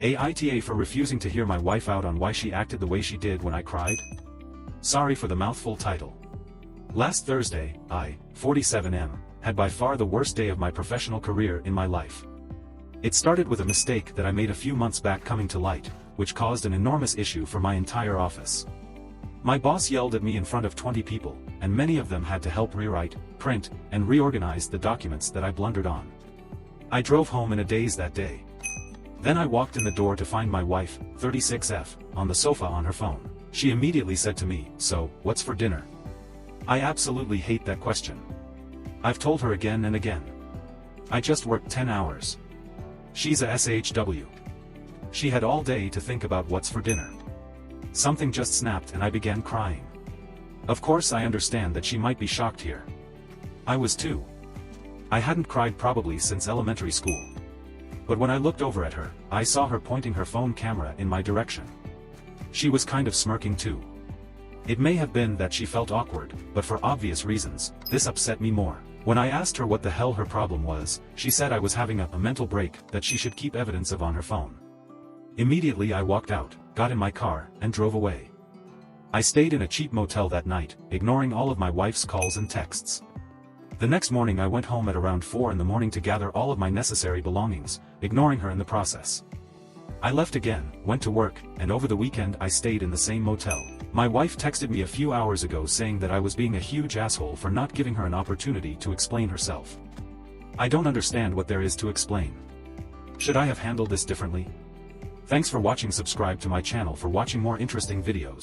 AITA for refusing to hear my wife out on why she acted the way she did when I cried? Sorry for the mouthful title. Last Thursday, I, 47M, had by far the worst day of my professional career in my life. It started with a mistake that I made a few months back coming to light, which caused an enormous issue for my entire office. My boss yelled at me in front of 20 people, and many of them had to help rewrite, print, and reorganize the documents that I blundered on. I drove home in a daze that day. Then I walked in the door to find my wife, 36F, on the sofa on her phone. She immediately said to me, "So, what's for dinner?" I absolutely hate that question. I've told her again and again. I just worked 10 hours. She's a SHW. She had all day to think about what's for dinner. Something just snapped and I began crying. Of course I understand that she might be shocked here. I was too. I hadn't cried probably since elementary school. But when I looked over at her, I saw her pointing her phone camera in my direction. She was kind of smirking too. It may have been that she felt awkward, but for obvious reasons, this upset me more. When I asked her what the hell her problem was, she said I was having a mental break that she should keep evidence of on her phone. Immediately I walked out, got in my car, and drove away. I stayed in a cheap motel that night, ignoring all of my wife's calls and texts. The next morning I went home at around 4 in the morning to gather all of my necessary belongings, ignoring her in the process. I left again, went to work, and over the weekend I stayed in the same motel. My wife texted me a few hours ago saying that I was being a huge asshole for not giving her an opportunity to explain herself. I don't understand what there is to explain. Should I have handled this differently? Thanks for watching. Subscribe to my channel for watching more interesting videos.